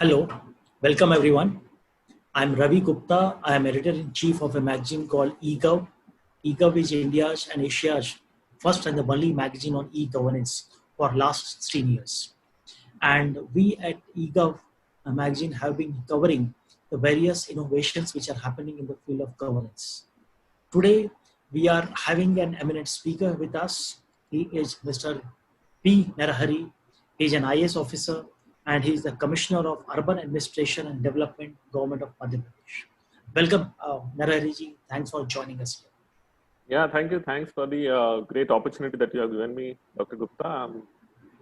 Hello, welcome everyone. I'm Ravi Gupta. I am editor-in-chief of a magazine called eGov. eGov is India's and Asia's first and the only magazine on e-governance for last 16 years. And we at eGov magazine have been covering the various innovations which are happening in the field of governance. Today, we are having an eminent speaker with us. He is Mr. P. Narahari. He is an IS officer and he is the Commissioner of Urban Administration and Development, Government of Madhya Pradesh. Welcome, Narahari ji. Thanks for joining us here. Yeah, thank you. Thanks for the great opportunity that you have given me, Dr. Gupta. I'm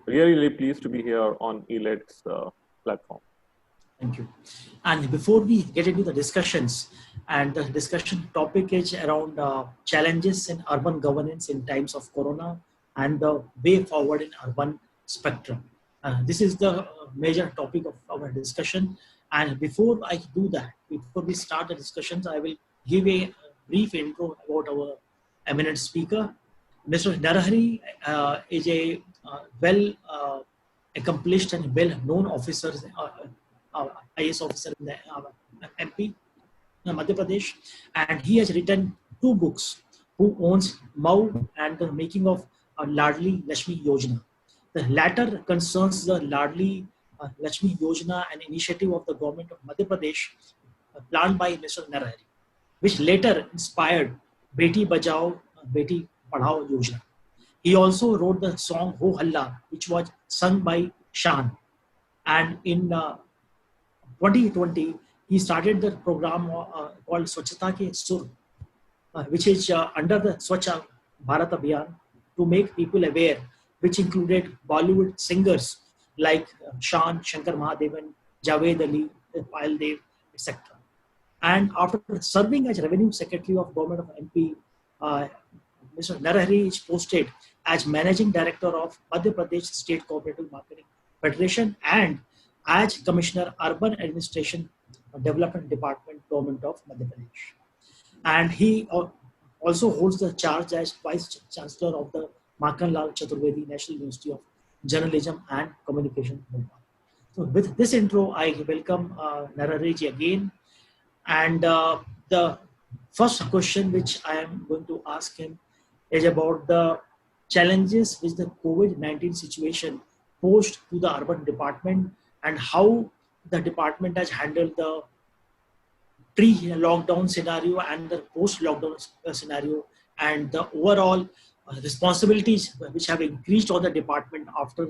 really pleased to be here on ELET's platform. Thank you. And before we get into the discussions, and the discussion topic is around challenges in urban governance in times of Corona and the way forward in urban spectrum. This is the major topic of our discussion. And before I do that, before we start the discussions, I will give a brief intro about our eminent speaker. Mr. Narahari is a well accomplished and well-known officer, IS officer in the MP, Madhya Pradesh, and he has written two books, Who Owns Mau and The Making of Ladli Lakshmi Yojana. The latter concerns the Ladli Lakshmi Yojana, an initiative of the government of Madhya Pradesh planned by Mr. Narahari, which later inspired Beti Bachao, Beti Padhao Yojana. He also wrote the song Ho Halla, which was sung by Shan. And in 2020, he started the program called Swachhata Ke Sur, which is under the Swachh Bharat Abhiyan to make people aware, which included Bollywood singers like Shan, Shankar Mahadevan, Javed Ali, Payal Dev, etc. And after serving as Revenue Secretary of Government of MP, Mr. Narahari is posted as Managing Director of Madhya Pradesh State Cooperative Marketing Federation and as Commissioner Urban Administration Development Department, Government of Madhya Pradesh. And he also holds the charge as Vice Chancellor of the Makhan Lal Chaturvedi National University of Journalism and Communication. So with this intro, I welcome Narahari ji again. And the first question which I am going to ask him is about the challenges which the COVID-19 situation posed to the urban department and how the department has handled the pre-lockdown scenario and the post-lockdown scenario and the overall responsibilities which have increased on the department after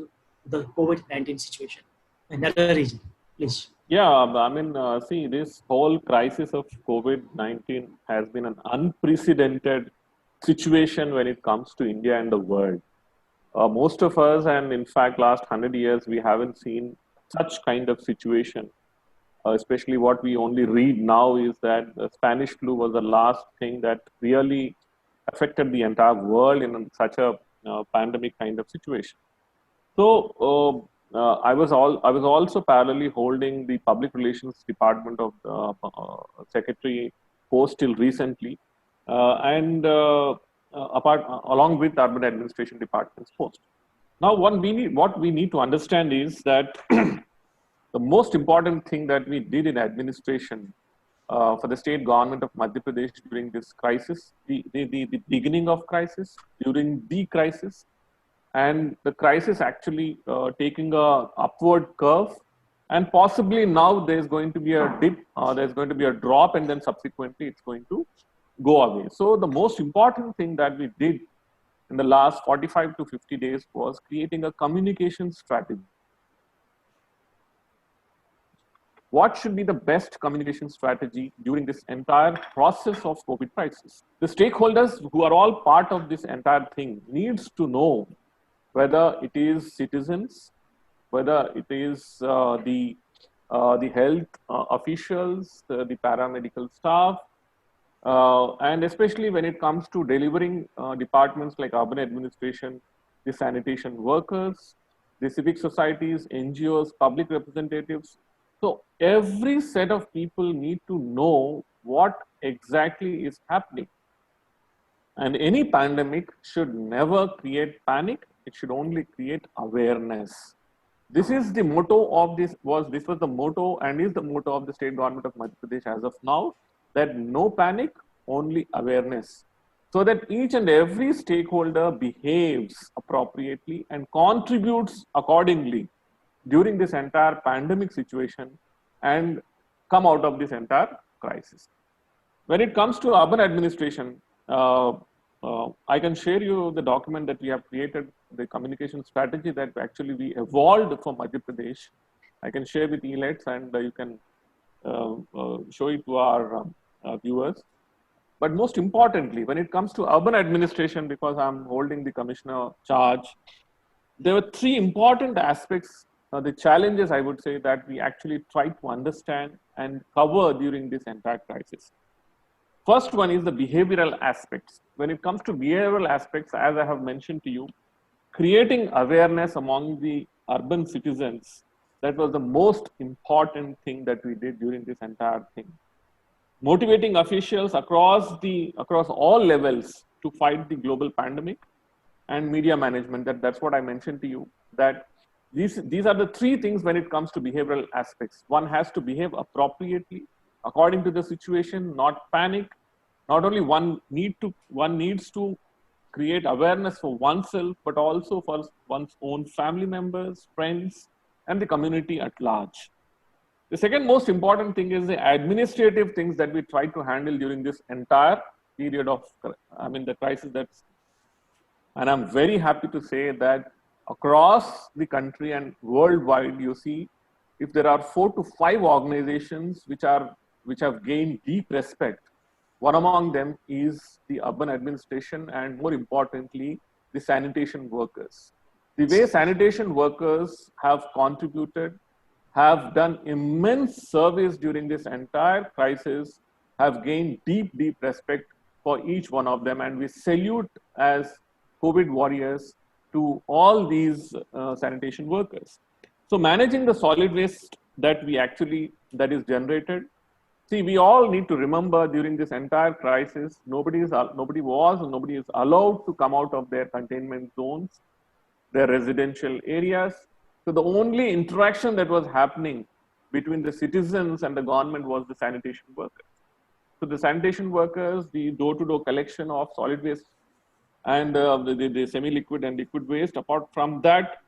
the COVID-19 situation. Another reason, please. Yeah, I mean, see, this whole crisis of COVID-19 has been an unprecedented situation when it comes to India and the world. Most of us, and in fact, last 100 years, we haven't seen such kind of situation. Especially what we only read now is that the Spanish flu was the last thing that really affected the entire world in such a pandemic kind of situation. So I was also parallelly holding the public relations department of the secretary post till recently, and along with urban administration department's post. Now, what we need to understand is that the most important thing that we did in administration for the state government of Madhya Pradesh during this crisis, the beginning of crisis, during the crisis, and the crisis actually taking a upward curve, and possibly now there's going to be a dip, there's going to be a drop, and then subsequently it's going to go away. So the most important thing that we did in the last 45 to 50 days was creating a communication strategy. What should be the best communication strategy during this entire process of COVID crisis? The stakeholders who are all part of this entire thing needs to know whether it is citizens, whether it is the health officials, the paramedical staff, and especially when it comes to delivering departments like urban administration, the sanitation workers, the civic societies, NGOs, public representatives. So every set of people need to know what exactly is happening. And any pandemic should never create panic. It should only create awareness. This is the motto of this was the motto and is the motto of the state government of Madhya Pradesh as of now, that no panic, only awareness, so that each and every stakeholder behaves appropriately and contributes accordingly during this entire pandemic situation and come out of this entire crisis. When it comes to urban administration, I can share you the document that we have created, the communication strategy that actually we evolved for Madhya Pradesh. I can share with ELETS and you can show it to our viewers. But most importantly, when it comes to urban administration, because I'm holding the commissioner charge, there were three important aspects, the challenges I would say that we actually tried to understand and cover during this entire crisis. First one is the behavioral aspects. When it comes to behavioral aspects, as I have mentioned to you, creating awareness among the urban citizens, that was the most important thing that we did during this entire thing. Motivating officials across all levels to fight the global pandemic, and media management. That's what I mentioned to you, that these are the three things when it comes to behavioral aspects. One has to behave appropriately according to the situation, not panic. Not only one needs to create awareness for oneself, but also for one's own family members, friends, and the community at large. The second most important thing is the administrative things that we tried to handle during this entire period of, the crisis that's. And I'm very happy to say that across the country and worldwide, you see, if there are 4 to 5 organizations which have gained deep respect, one among them is the urban administration and more importantly, the sanitation workers. The way sanitation workers have contributed, have done immense service during this entire crisis, have gained deep respect for each one of them. And we salute as COVID warriors to all these sanitation workers. So managing the solid waste that is generated. See, we all need to remember during this entire crisis, nobody is allowed to come out of their containment zones, their residential areas. So the only interaction that was happening between the citizens and the government was the sanitation workers. So the sanitation workers, the door-to-door collection of solid waste and the semi-liquid and liquid waste. Apart from that,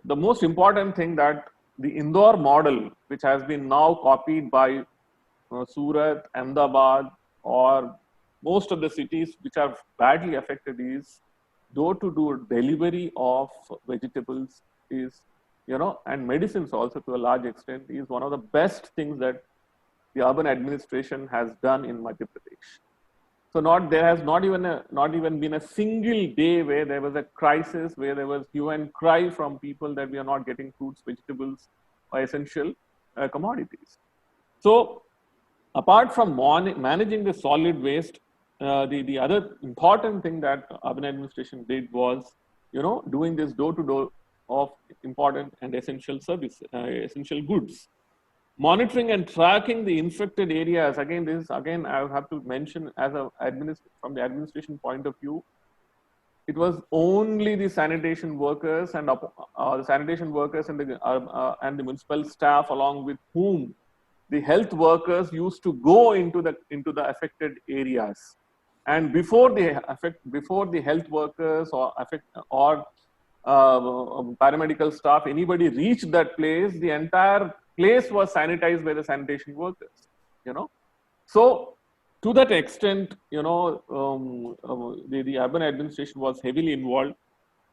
the most important thing that the Indore model, which has been now copied by Surat, Ahmedabad, or most of the cities which are badly affected, is door-to-door delivery of vegetables is, and medicines also to a large extent, is one of the best things that the urban administration has done in Madhya Pradesh. So there has not even been a single day where there was a crisis, where there was hue and cry from people that we are not getting fruits, vegetables, or essential commodities. So apart from managing the solid waste, the other important thing that urban administration did was, doing this door-to-door of important and essential essential goods. Monitoring and tracking the infected areas. Again, I have to mention from the administration point of view, it was only the sanitation workers and the municipal staff, along with whom the health workers used to go into the affected areas. And before the health workers or paramedical staff, anybody reached that place, the entire place was sanitized by the sanitation workers, So to that extent, the urban administration was heavily involved.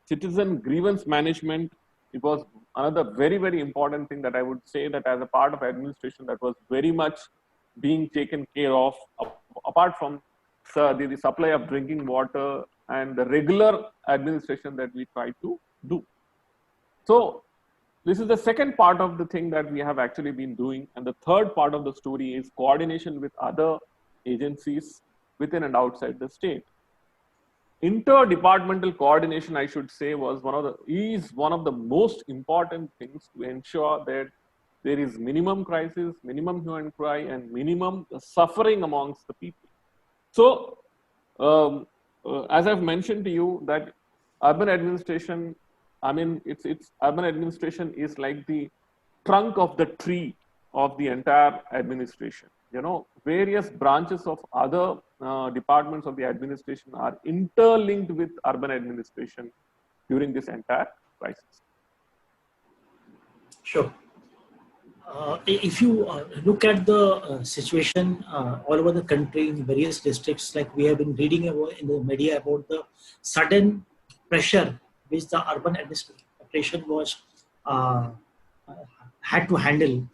Citizen grievance management, it was another very, very important thing that I would say that as a part of administration that was very much being taken care of, apart from the supply of drinking water and the regular administration that we try to do. So this is the second part of the thing that we have actually been doing. And the third part of the story is coordination with other agencies within and outside the state. Interdepartmental coordination, I should say, is one of the most important things to ensure that there is minimum crisis, minimum hue and cry, and minimum suffering amongst the people. So, as I've mentioned to you, that urban administration I mean, it's urban administration is like the trunk of the tree of the entire administration. You know, various branches of other departments of the administration are interlinked with urban administration during this entire crisis. Sure. If you look at the situation all over the country in various districts, like we have been reading about in the media about the sudden pressure which the urban administration was uh, had to handle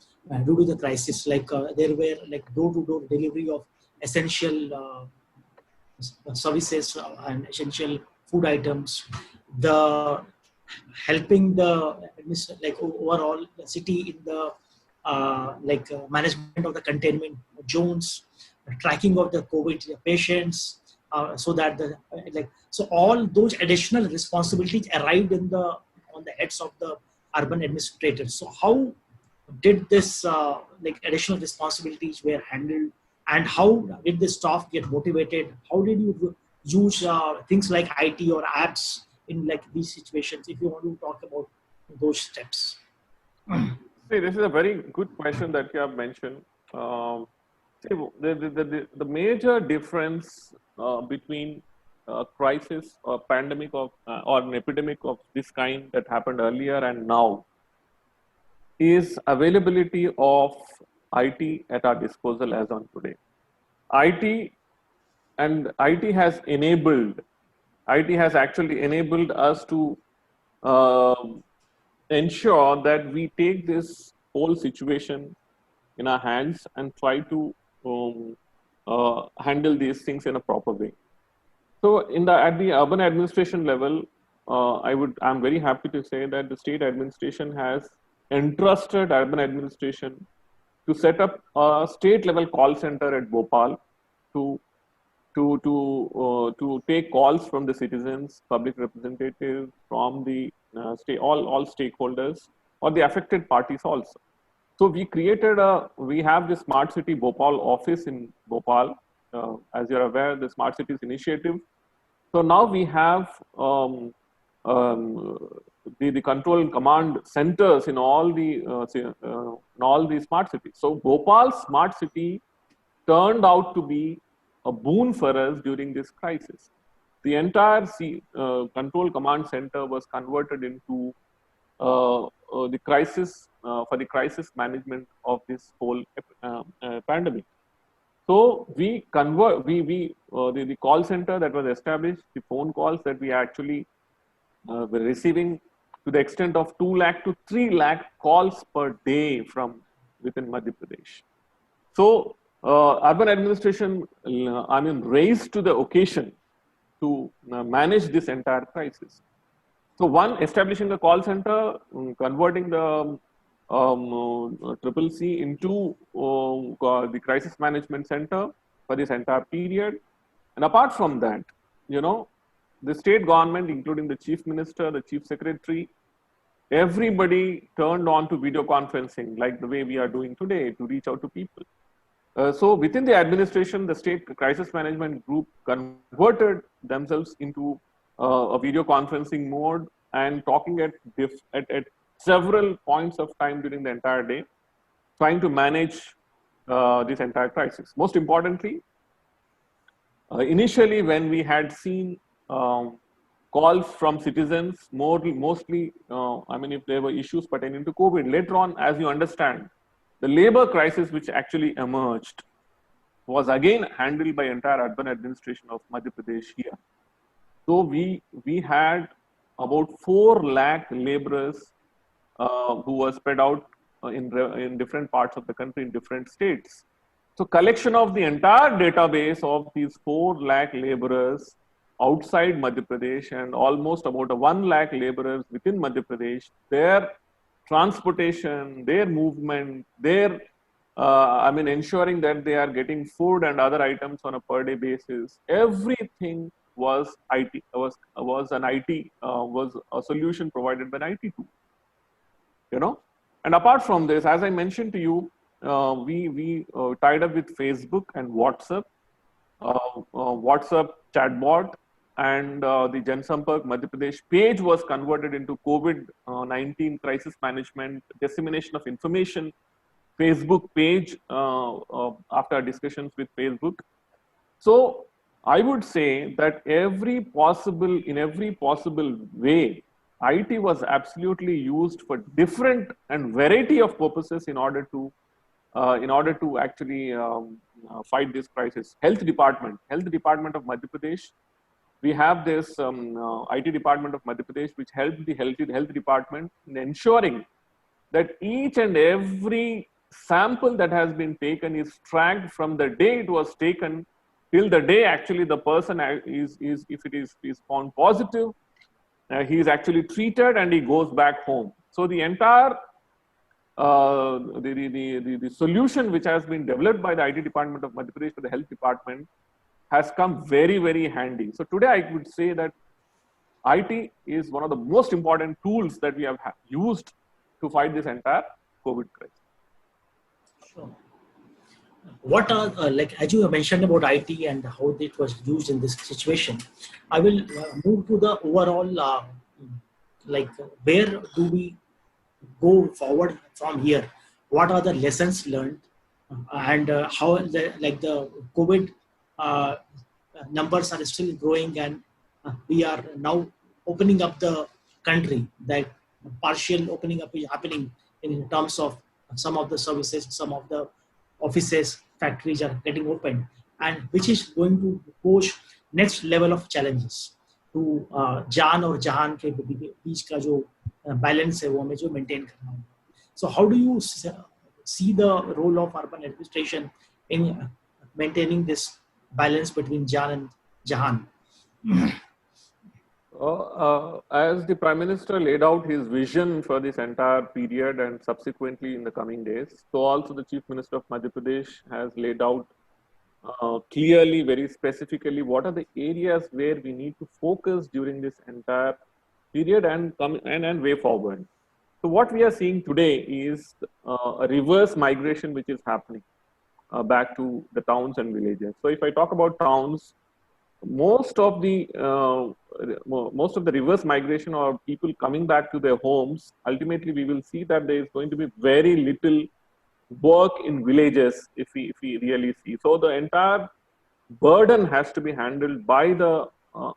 due to the crisis. Like there were like door-to-door delivery of essential services and essential food items. The helping the like overall the city in the management of the containment zones, tracking of the COVID patients, so that the so all those additional responsibilities arrived in the on the heads of the urban administrators. So how did this additional responsibilities were handled, and how did the staff get motivated? How did you use things like IT or apps in like these situations, if you want to talk about those steps? See, this is a very good question that you have mentioned. See, the major difference between crisis or pandemic of or an epidemic of this kind that happened earlier and now is availability of IT at our disposal as on today. IT and IT has enabled, IT has actually enabled us to ensure that we take this whole situation in our hands and try to handle these things in a proper way. So, at the urban administration level, I'm very happy to say that the state administration has entrusted urban administration to set up a state level call center at Bhopal to take calls from the citizens, public representatives, from the all stakeholders or the affected parties also. So we have the Smart City Bhopal office in Bhopal. As you're aware, the Smart Cities initiative. So now we have the control and command centers in all the smart cities. So Bhopal Smart City turned out to be a boon for us during this crisis. The entire control command center was converted into the crisis for the crisis management of this whole pandemic. So we convert the call center that was established, the phone calls that we actually were receiving to the extent of 2 lakh to 3 lakh calls per day from within Madhya Pradesh. So urban administration, raised to the occasion to manage this entire crisis. So one, establishing the call center, converting the Triple C into the crisis management center for this entire period. And apart from that, the state government, including the chief minister, the chief secretary, everybody turned on to video conferencing like the way we are doing today to reach out to people. So within the administration, the state crisis management group converted themselves into a video conferencing mode and talking at several points of time during the entire day, trying to manage this entire crisis. Most importantly, initially when we had seen calls from citizens, mostly, if there were issues pertaining to COVID, later on, as you understand, the labor crisis which actually emerged was again handled by entire urban administration of Madhya Pradesh here. So we had about 4 lakh laborers who were spread out in different parts of the country, in different states. So collection of the entire database of these 4 lakh laborers outside Madhya Pradesh and almost about 1 lakh laborers within Madhya Pradesh, their transportation, their movement, their ensuring that they are getting food and other items on a per day basis. Everything was IT, was a solution provided by an IT tool. And apart from this, as I mentioned to you, we tied up with Facebook and WhatsApp, WhatsApp chatbot, and the Jansampark Madhya Pradesh page was converted into COVID-19 crisis management, dissemination of information Facebook page after discussions with Facebook. So I would say that in every possible way, IT was absolutely used for different and variety of purposes in order to actually fight this crisis. Health Department of Madhya Pradesh. We have this IT Department of Madhya Pradesh, which helped the health department in ensuring that each and every sample that has been taken is tracked from the day it was taken till the day actually the person is if it is found positive, he is actually treated and he goes back home. So the entire the solution which has been developed by the IT Department of Madhya Pradesh for the health department has come very, very handy. So today I would say that IT is one of the most important tools that we have used to fight this entire COVID crisis. Sure. What are, like, as you have mentioned about IT and how it was used in this situation, I will move to the overall, like, where do we go forward from here? What are the lessons learned, and how the COVID uh, numbers are still growing, and we are now opening up the country. That partial opening up is happening in terms of some of the services, some of the offices, factories are getting opened, and which is going to push next level of challenges to जान और जहान के बीच का जो balance है वो हमें जो maintain करना होगा. So how do you see the role of urban administration in maintaining this balance between Jan and Jahan? As the Prime Minister laid out his vision for this entire period and subsequently in the coming days, so also the Chief Minister of Madhya Pradesh has laid out clearly, very specifically, what are the areas where we need to focus during this entire period and way forward. So what we are seeing today is a reverse migration which is happening back to the towns and villages. So if I talk about towns, most of the reverse migration or people coming back to their homes, ultimately we will see that there is going to be very little work in villages if we really see. So the entire burden has to be handled by the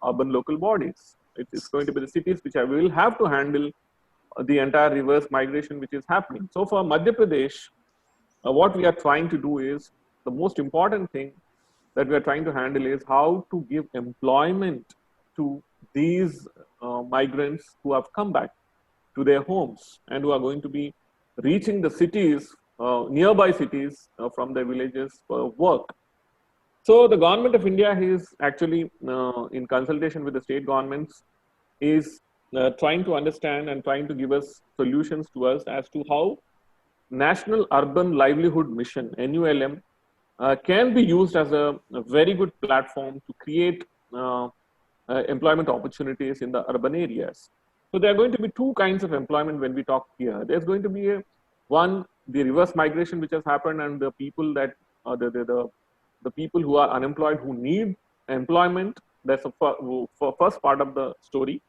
urban local bodies. It's going to be the cities which will have to handle the entire reverse migration which is happening. So for Madhya Pradesh, what we are trying to do is, the most important thing that we are trying to handle is how to give employment to these migrants who have come back to their homes and who are going to be reaching the cities, nearby cities from their villages for work. So the government of India is actually, in consultation with the state governments, is trying to understand and trying to give us solutions to us as to how National Urban Livelihood Mission, NULM, can be used as a very good platform to create employment opportunities in the urban areas. So there are going to be two kinds of employment when we talk here. There's going to be one, the reverse migration which has happened, and the people that the people who are unemployed who need employment. That's the first part of the story.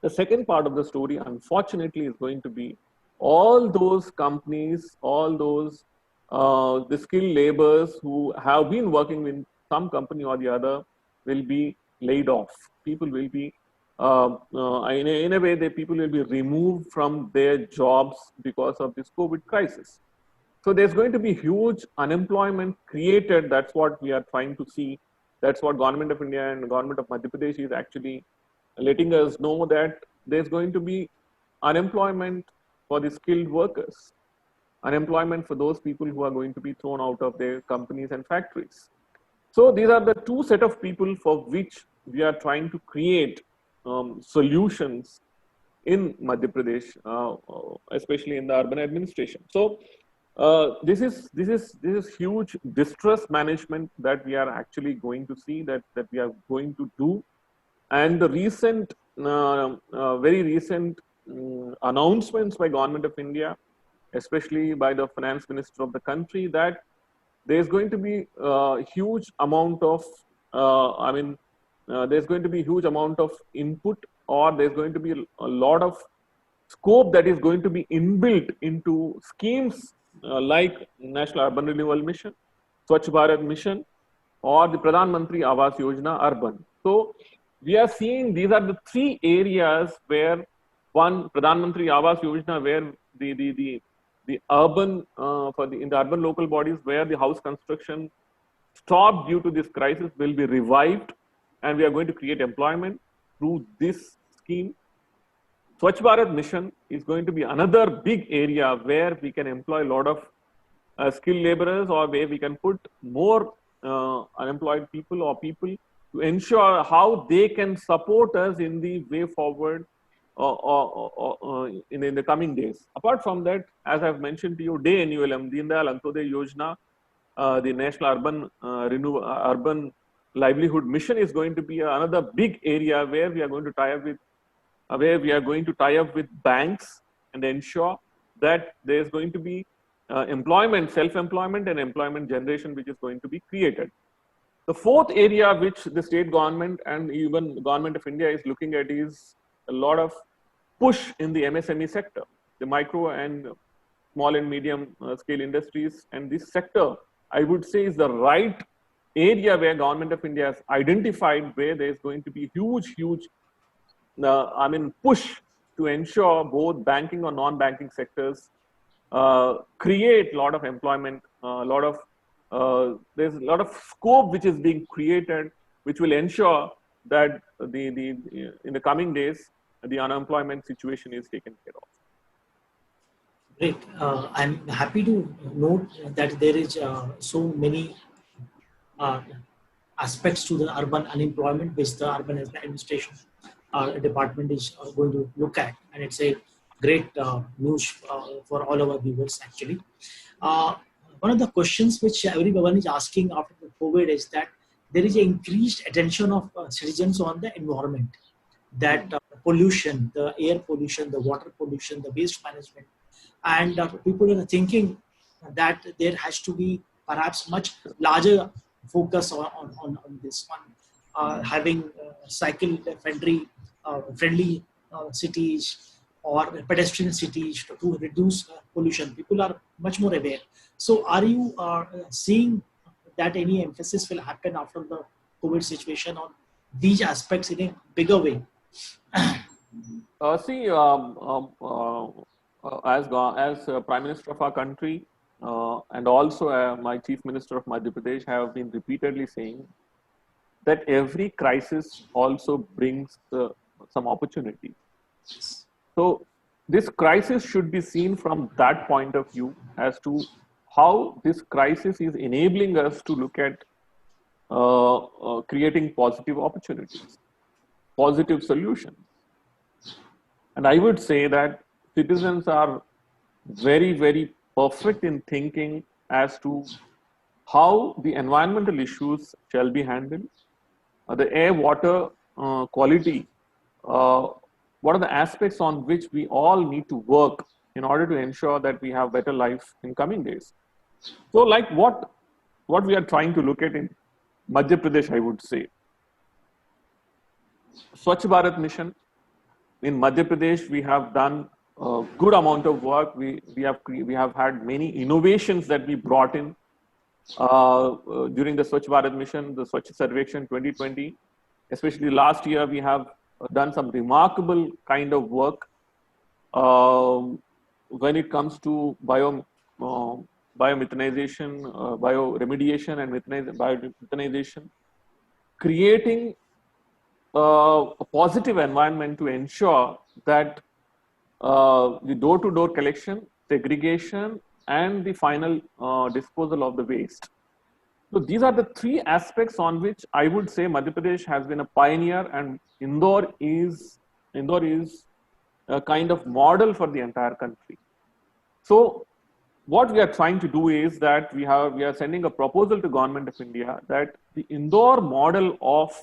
The second part of the story, unfortunately, is going to be all those companies, all those the skilled laborers who have been working in some company or the other will be laid off. People will be, in a way, people will be removed from their jobs because of this COVID crisis. So there's going to be huge unemployment created. That's what we are trying to see. That's what Government of India and Government of Madhya Pradesh is actually letting us know, that there's going to be unemployment for the skilled workers, unemployment for those people who are going to be thrown out of their companies and factories. So these are the two set of people for which we are trying to create solutions in Madhya Pradesh, especially in the urban administration. So this is huge distress management that we are actually going to see, that we are going to do. And the recent, very recent announcements by Government of India, especially by the Finance Minister of the country, that there is going to be a huge amount of, there's going to be huge amount of input, or there's going to be a lot of scope that is going to be inbuilt into schemes like National Urban Renewal Mission, Swachh Bharat Mission, or the Pradhan Mantri Awas Yojana Urban. So we are seeing these are the three areas where one, Pradhan Mantri Awas Yojana, where the urban in the urban local bodies where the house construction stopped due to this crisis will be revived, and we are going to create employment through this scheme. Swachh Bharat Mission is going to be another big area where we can employ a lot of skilled laborers, or where we can put more unemployed people or people to ensure how they can support us in the way forward in the coming days. Apart from that, as I've mentioned to you, DNULM, Deen Dayal Antyodaya Yojana, the National Urban Livelihood Mission is going to be another big area where we are going to tie up with banks and ensure that there is going to be employment, self-employment and employment generation which is going to be created. The fourth area which the state government and even government of India is looking at is a lot of push in the MSME sector, the micro and small and medium scale industries. And this sector, I would say, is the right area where government of India has identified where there is going to be huge push to ensure both banking or non-banking sectors create a lot of employment, there's a lot of scope which is being created, which will ensure that in the coming days, the unemployment situation is taken care of. Great. I'm happy to note that there is so many aspects to the urban unemployment which the urban administration department is going to look at, and it's a great news for all our viewers actually. One of the questions which everyone is asking after the COVID is that there is an increased attention of citizens on the environment, that pollution, the air pollution, the water pollution, the waste management, and people are thinking that there has to be perhaps much larger focus on this one, having friendly cities or pedestrian cities to reduce pollution. People are much more aware. So are you seeing that any emphasis will happen after the COVID situation on these aspects in a bigger way? As Prime Minister of our country and also my Chief Minister of Madhya Pradesh have been repeatedly saying that every crisis also brings some opportunity. So this crisis should be seen from that point of view as to how this crisis is enabling us to look at creating positive opportunities, positive solutions. And I would say that citizens are very, very perfect in thinking as to how the environmental issues shall be handled, the air, water quality, what are the aspects on which we all need to work in order to ensure that we have better life in coming days. So like what we are trying to look at in Madhya Pradesh, I would say, Swachh Bharat Mission. In Madhya Pradesh, we have done a good amount of work. We have had many innovations that we brought in during the Swachh Bharat Mission, the Swachh Sarvekshan 2020. Especially last year, we have done some remarkable kind of work when it comes to biomethanization, bioremediation and biomethanization, creating a positive environment to ensure that the door-to-door collection, segregation, and the final disposal of the waste. So these are the three aspects on which I would say Madhya Pradesh has been a pioneer, and Indore is a kind of model for the entire country. So what we are trying to do is that we are sending a proposal to Government of India that the Indore model of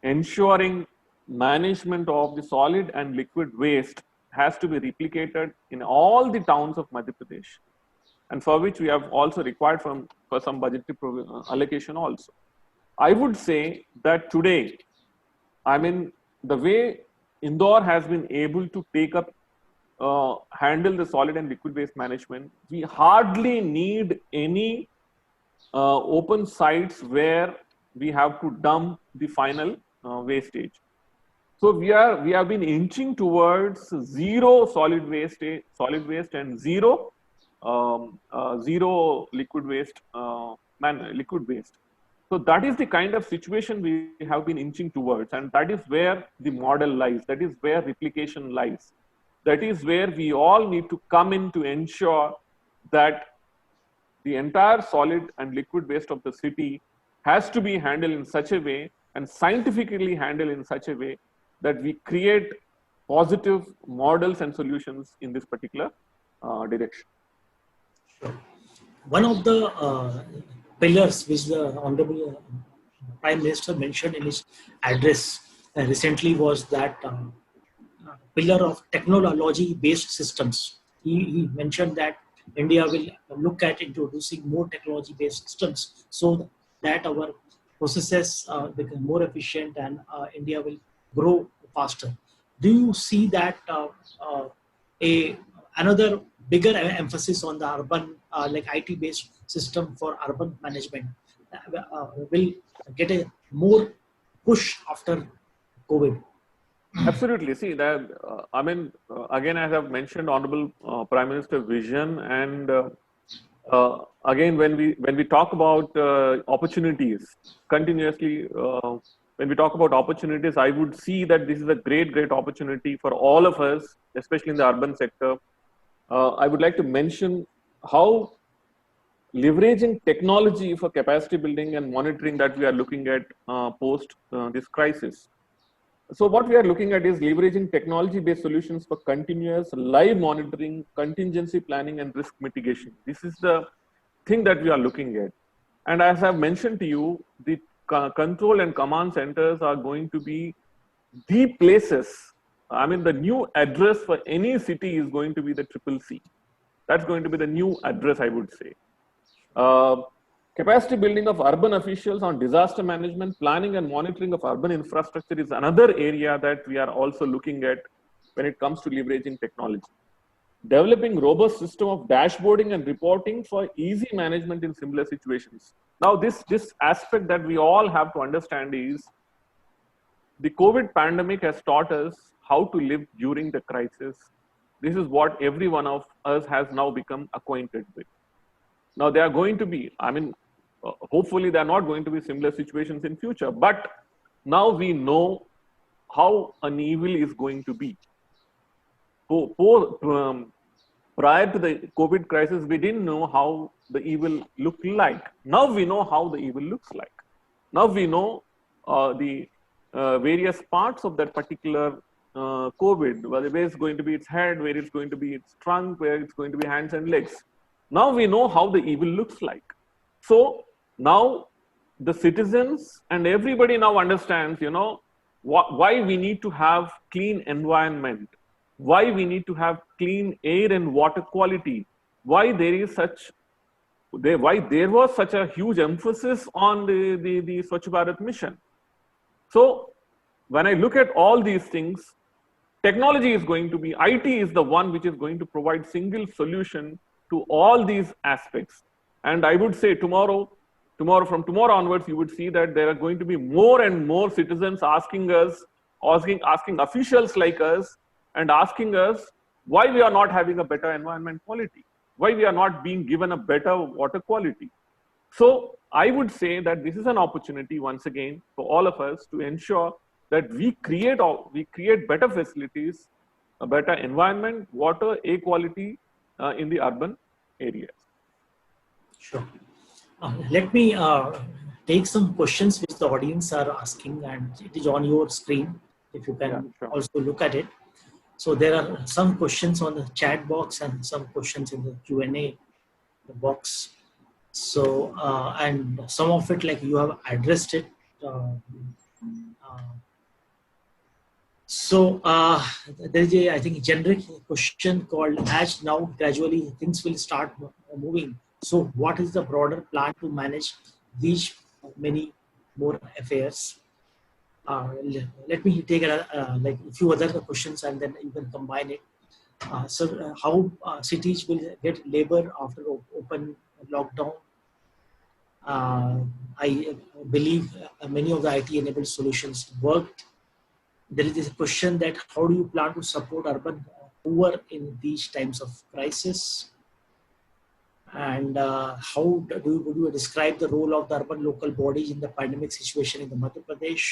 ensuring management of the solid and liquid waste has to be replicated in all the towns of Madhya Pradesh, and for which we have also required for some budgetary allocation also. I would say that today, I mean, the way Indore has been able to take up, handle the solid and liquid waste management, we hardly need any open sites where we have to dump the final wastage. So we have been inching towards zero solid waste and zero liquid waste, liquid waste. So that is the kind of situation we have been inching towards, and that is where the model lies. That is where replication lies. That is where we all need to come in to ensure that the entire solid and liquid waste of the city has to be handled in such a way and scientifically handled in such a way that we create positive models and solutions in this particular direction. Sure. One of the pillars which the Honorable Prime Minister mentioned in his address recently was that pillar of technology-based systems. He mentioned that India will look at introducing more technology-based systems so that our processes become more efficient and India will grow faster. Do you see that another bigger emphasis on the urban, like IT-based system for urban management will get a more push after COVID? Absolutely. See that. Again, as I've mentioned, Honorable Prime Minister vision, and again, when we talk about opportunities continuously, when we talk about opportunities, I would see that this is a great opportunity for all of us, especially in the urban sector. I would like to mention how leveraging technology for capacity building and monitoring that we are looking at post this crisis. So what we are looking at is leveraging technology-based solutions for continuous live monitoring, contingency planning, and risk mitigation. This is the thing that we are looking at. And as I've mentioned to you, the control and command centers are going to be the places. I mean, the new address for any city is going to be the CCC. That's going to be the new address, I would say. Capacity building of urban officials on disaster management, planning and monitoring of urban infrastructure is another area that we are also looking at when it comes to leveraging technology. Developing robust system of dashboarding and reporting for easy management in similar situations. Now, this aspect that we all have to understand is the COVID pandemic has taught us how to live during the crisis. This is what every one of us has now become acquainted with. Now, there are going to be, hopefully there are not going to be similar situations in future, but now we know how an evil is going to be. Prior to the COVID crisis, we didn't know how the evil looked like. Now we know how the evil looks like. Now we know the various parts of that particular COVID, where it's going to be its head, where it's going to be its trunk, where it's going to be hands and legs. Now we know how the evil looks like. So now the citizens and everybody now understands, why we need to have clean environment, why we need to have clean air and water quality, why there was such a huge emphasis on the Swachh Bharat mission. So when I look at all these things, technology is going to be, IT is the one which is going to provide single solution to all these aspects. And I would say from tomorrow onwards, you would see that there are going to be more and more citizens asking officials like us and asking us why we are not having a better environment quality, why we are not being given a better water quality. So I would say that this is an opportunity once again for all of us to ensure that we create better facilities, a better environment, water, air quality in the urban areas. Sure. Let me take some questions which the audience are asking, and it is on your screen if you can also look at it. So there are some questions on the chat box and some questions in the Q&A box. So and some of it, like you have addressed it. So there is I think, generic question called, as now gradually things will start moving. So what is the broader plan to manage these many more affairs. Let me take like a few other questions and then you can combine it. How cities will get labor after open lockdown? I believe many of the IT-enabled solutions worked. There is a question that how do you plan to support urban poor in these times of crisis? And how would you describe the role of the urban local bodies in the pandemic situation in the Madhya Pradesh?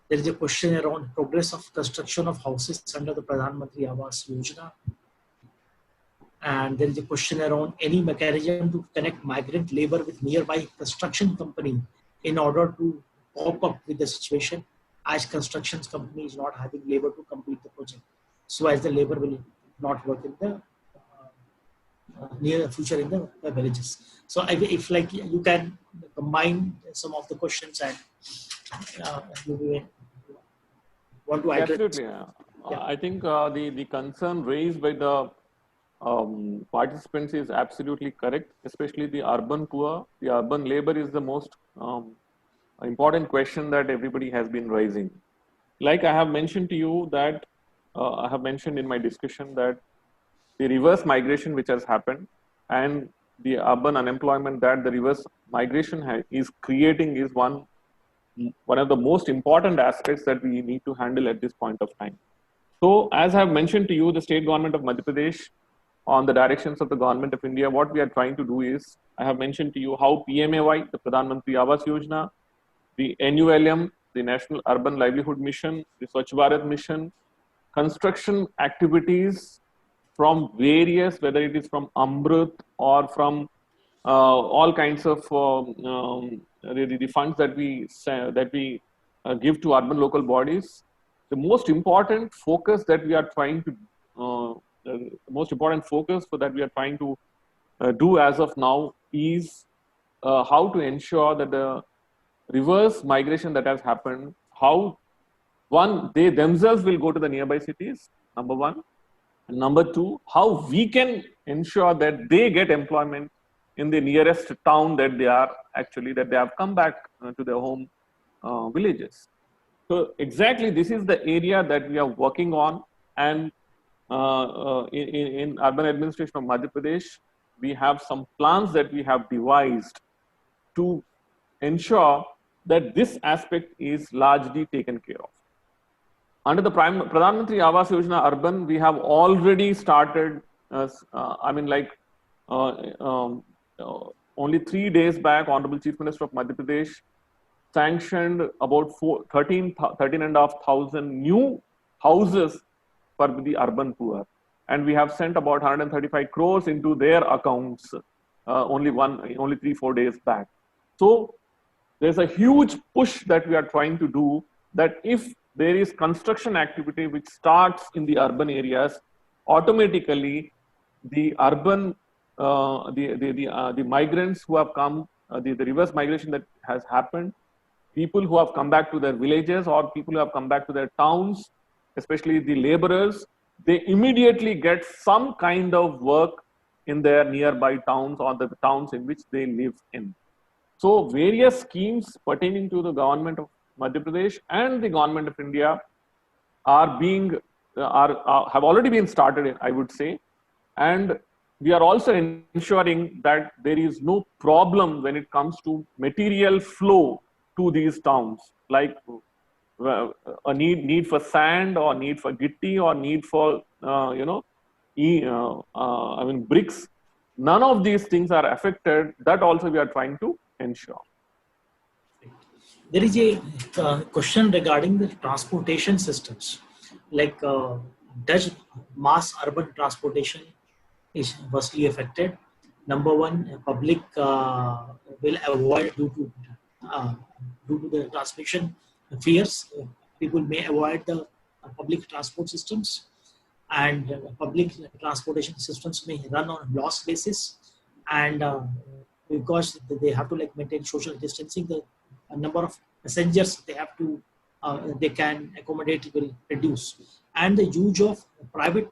There is a question around progress of construction of houses under the Pradhan Mantri Awas Yojana. And there is a question around any mechanism to connect migrant labor with nearby construction company in order to cope up with the situation, as construction company is not having labor to complete the project. So as the labor will not work in the near future in the villages. So if like you can combine some of the questions and you want to address. Absolutely. I think the concern raised by the participants is absolutely correct, especially the urban poor. The urban labor is the most important question that everybody has been raising. Like I have mentioned to you that I have mentioned in my discussion that the reverse migration which has happened and the urban unemployment that the reverse migration is creating is one of the most important aspects that we need to handle at this point of time. So as I have mentioned to you, the state government of Madhya Pradesh, on the directions of the government of India, what we are trying to do is, I have mentioned to you how PMAY, the Pradhan Mantri Awas Yojana, the NULM, the National Urban Livelihood Mission, the Swachh Bharat Mission, construction activities from various, whether it is from Amrut or from all kinds of the funds that we give to urban local bodies. The most important focus that we are trying to the most important focus for that we are trying to do as of now is how to ensure that the reverse migration that has happened, how one, they themselves will go to the nearby cities, number one. And number two, how we can ensure that they get employment in the nearest town that they are actually, that they have come back to their home villages. So exactly this is the area that we are working on. And in urban administration of Madhya Pradesh, we have some plans that we have devised to ensure that this aspect is largely taken care of. Under the Pradhan Mantri Awas Yojana Urban, we have already started, only 3 days back, Honorable Chief Minister of Madhya Pradesh sanctioned about 13,500 new houses for the urban poor. And we have sent about 135 crores into their accounts only 3-4 days back. So there's a huge push that we are trying to do, that if there is construction activity which starts in the urban areas, automatically the urban, the migrants who have come, the reverse migration that has happened, people who have come back to their villages or people who have come back to their towns, especially the laborers, they immediately get some kind of work in their nearby towns or the towns in which they live in. So various schemes pertaining to the government of Madhya Pradesh and the government of India are have already been started, I would say. And we are also ensuring that there is no problem when it comes to material flow to these towns, like a need for sand or need for gitti or need for bricks. None of these things are affected. That also we are trying to ensure. There is a question regarding the transportation systems, like does mass urban transportation is vastly affected? Number one, public will avoid due to the transmission fears. People may avoid the public transport systems, and public transportation systems may run on a loss basis, and because they have to maintain social distancing, the number of passengers they can accommodate will reduce, and the use of private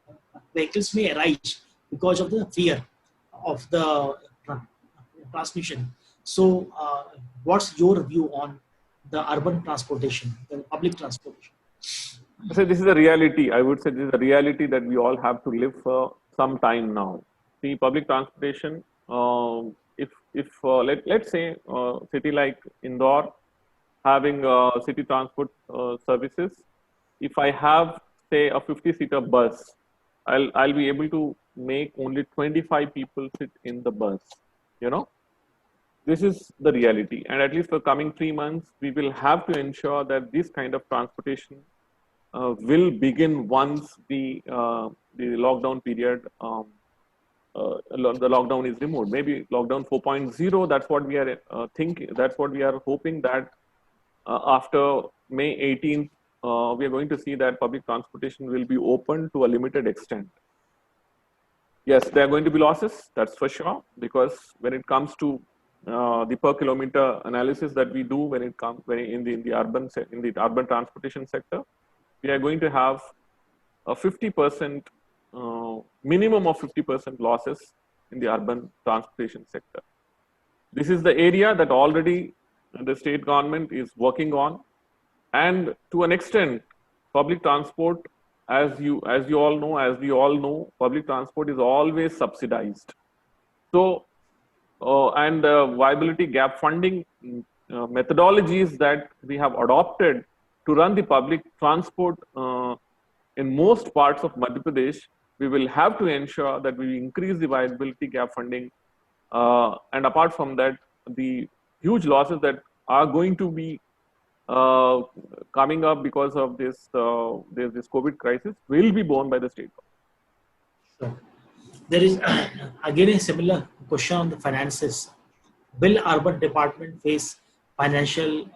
vehicles may arise because of the fear of the transmission. So what's your view on the urban transportation, the public transportation? So this is a reality. I would say this is a reality that we all have to live for some time now. See, public transportation. If let's say city like Indore having city transport services, if I have say a 50-seater bus, I'll be able to make only 25 people sit in the bus. You know, this is the reality, and at least for coming 3 months, we will have to ensure that this kind of transportation will begin once the lockdown period the lockdown is removed. Maybe lockdown 4.0. That's what we are thinking. That's what we are hoping that after May 18th, we are going to see that public transportation will be open to a limited extent. Yes, there are going to be losses. That's for sure, because when it comes to the per kilometer analysis that we do when it comes in the urban transportation sector, we are going to have a 50% minimum of 50% losses in the urban transportation sector. This is the area that already the state government is working on, and to an extent, public transport, as we all know, public transport is always subsidized. So, and viability gap funding methodologies that we have adopted to run the public transport in most parts of Madhya Pradesh, we will have to ensure that we increase the viability gap funding. And apart from that, the huge losses that are going to be coming up because of this COVID crisis will be borne by the state government. So there is again a similar question on the finances. Will urban department face financial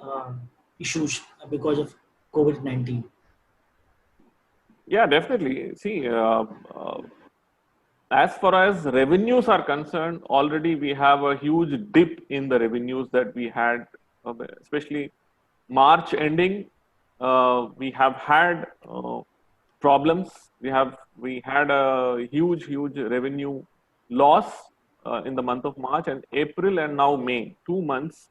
issues because of COVID-19? Yeah, definitely. See, as far as revenues are concerned, already we have a huge dip in the revenues that we had, especially March ending. We have had problems. We had a huge revenue loss in the month of March and April, and now May. 2 months.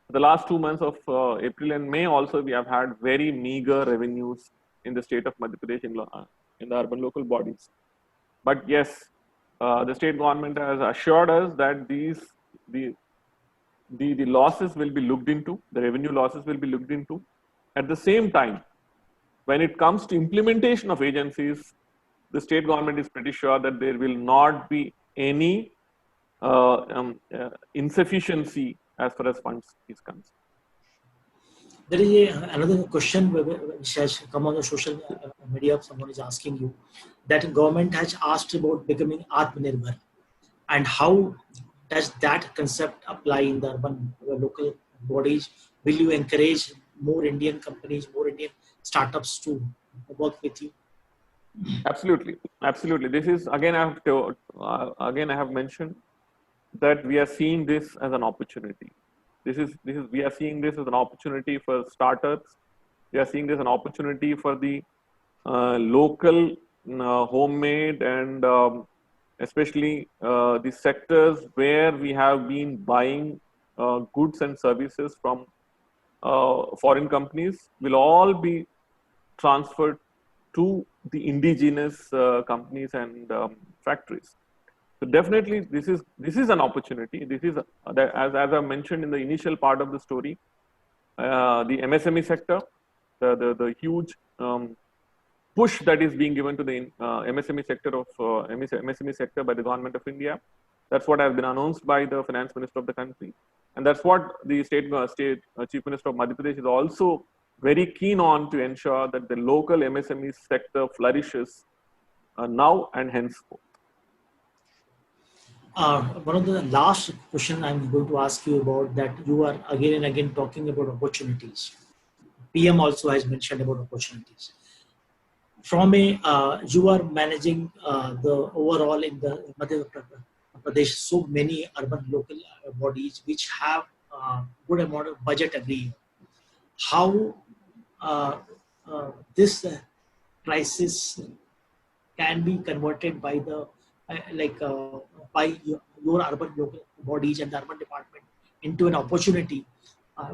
The last 2 months of April and May also, we have had very meager revenues in the state of Madhya Pradesh in the urban local bodies. But yes, the state government has assured us that the losses will be looked into, the revenue losses will be looked into. At the same time, when it comes to implementation of agencies, the state government is pretty sure that there will not be any insufficiency as far as funds is concerned. There is another question which has come on the social media. Someone is asking you that government has asked about becoming Atmanirbhar, and how does that concept apply in the urban local bodies? Will you encourage more Indian companies, more Indian startups to work with you? Absolutely. This is again I have mentioned that we are seeing this as an opportunity. We are seeing this as an opportunity for startups. We are seeing this as an opportunity for the local homemade and especially the sectors where we have been buying goods and services from foreign companies will all be transferred to the indigenous companies and factories. So definitely, this is an opportunity. This is as I mentioned in the initial part of the story, the MSME sector, the huge push that is being given to the MSME sector by the government of India. That's what has been announced by the finance minister of the country, and that's what the state chief minister of Madhya Pradesh is also very keen on, to ensure that the local MSME sector flourishes now and henceforth. One of the last question I'm going to ask you about, that you are again and again talking about opportunities. PM also has mentioned about opportunities. From you are managing the overall in the Madhya Pradesh, so many urban local bodies which have good amount of budget every year. How this crisis can be converted by the by your urban local bodies and the urban department into an opportunity.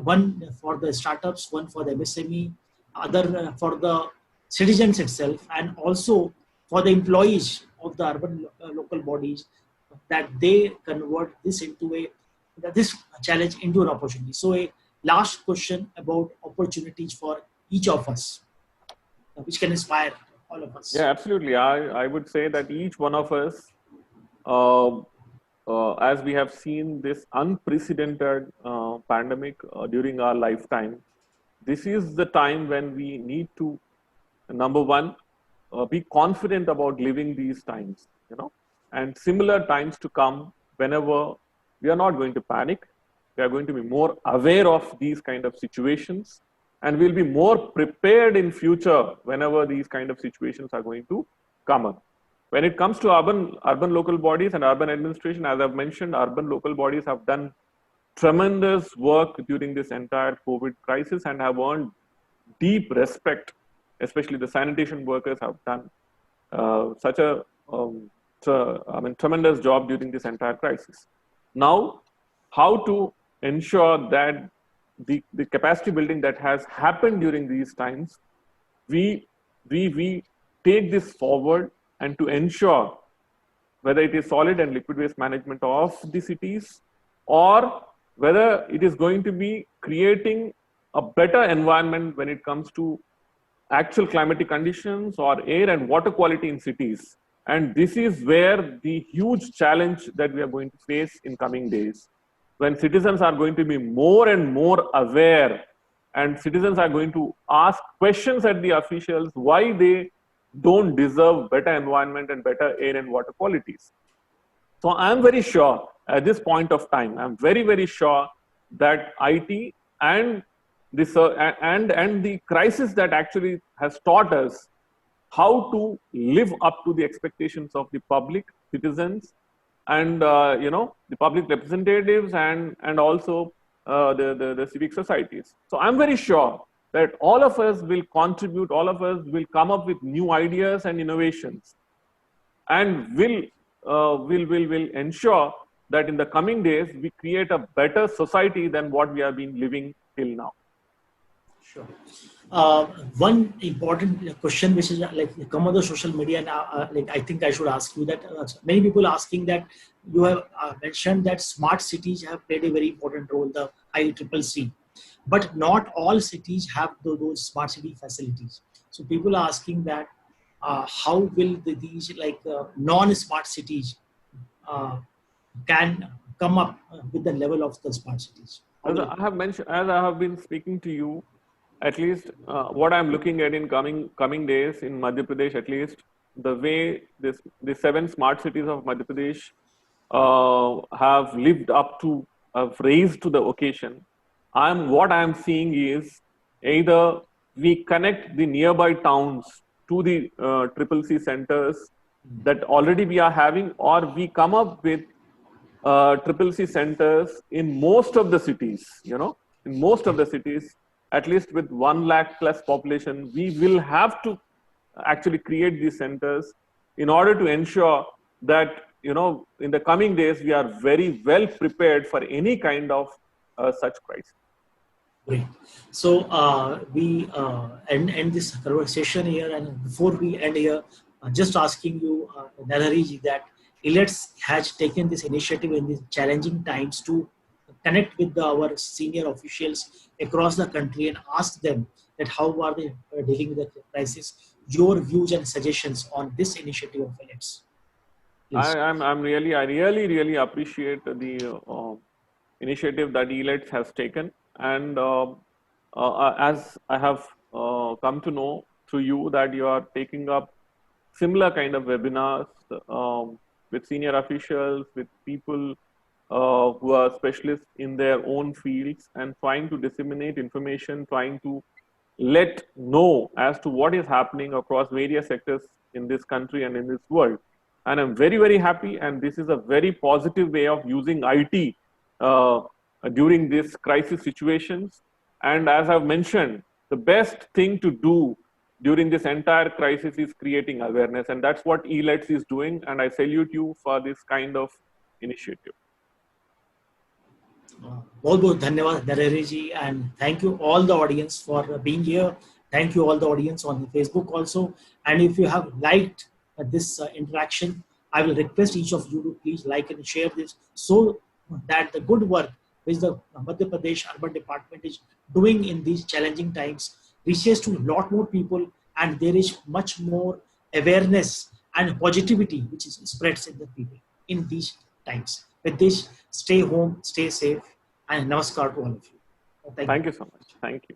One for the startups, one for the MSME, other for the citizens itself, and also for the employees of the urban local bodies, that they convert this into this challenge into an opportunity. So a last question about opportunities for each of us, which can inspire all of us. Yeah, absolutely. I would say that each one of us, uh, as we have seen this unprecedented pandemic during our lifetime, this is the time when we need to, number one, be confident about living these times, and similar times to come. Whenever we are not going to panic, we are going to be more aware of these kind of situations, and we'll be more prepared in future whenever these kind of situations are going to come up. When it comes to urban local bodies and urban administration, as I've mentioned, urban local bodies have done tremendous work during this entire COVID crisis and have earned deep respect. Especially the sanitation workers have done such a tremendous job during this entire crisis. Now, how to ensure that the capacity building that has happened during these times, we take this forward, and to ensure whether it is solid and liquid waste management of the cities, or whether it is going to be creating a better environment when it comes to actual climatic conditions or air and water quality in cities. And this is where the huge challenge that we are going to face in coming days, when citizens are going to be more and more aware, and citizens are going to ask questions at the officials why they don't deserve better environment and better air and water qualities. So I'm very sure at this point of time, I'm very, very sure that IT and this and the crisis that actually has taught us how to live up to the expectations of the public, citizens, and the public representatives, and also the civic societies. So I'm very sure that all of us will contribute, all of us will come up with new ideas and innovations, and will ensure that in the coming days we create a better society than what we have been living till now. Sure. One important question, which is like come on the social media now, like I think I should ask you that many people asking that you have mentioned that smart cities have played a very important role, the IEEE, but not all cities have those smart city facilities. So people are asking that how will these like non-smart cities uh, can come up with the level of the smart cities? As I have mentioned, as I have been speaking to you, at least what I'm looking at in coming days in Madhya Pradesh, at least the way the 7 smart cities of Madhya Pradesh have lived up to, have raised to the occasion. What I'm seeing is either we connect the nearby towns to the triple C centers that already we are having, or we come up with triple C centers in most of the cities. In most of the cities, at least with 1 lakh plus population, we will have to actually create these centers in order to ensure that in the coming days we are very well prepared for any kind of such crisis. Great. So we end this conversation here, and before we end here, just asking you, Narahari, that ILETS has taken this initiative in these challenging times to connect with our senior officials across the country and ask them that how are they dealing with the crisis. Your views and suggestions on this initiative of ILETS. I really appreciate the initiative that ILETS has taken, and as I have come to know through you that you are taking up similar kind of webinars with senior officials, with people who are specialists in their own fields, and trying to disseminate information, trying to let know as to what is happening across various sectors in this country and in this world. And I'm very, very happy, and this is a very positive way of using IT during these crisis situations. And as I've mentioned, the best thing to do during this entire crisis is creating awareness, and that's what ILETS is doing, and I salute you for this kind of initiative. बहुत बहुत धन्यवाद नरहरि जी, and thank you all the audience for being here. Thank you all the audience on Facebook also. And if you have liked this interaction, I will request each of you to please like and share this, so that the good work which the Madhya Pradesh Urban Department is doing in these challenging times reaches to a lot more people, and there is much more awareness and positivity which is spreads in the people in these times. With this, stay home, stay safe, and namaskar to all of you. Thank you. Thank you so much. Thank you.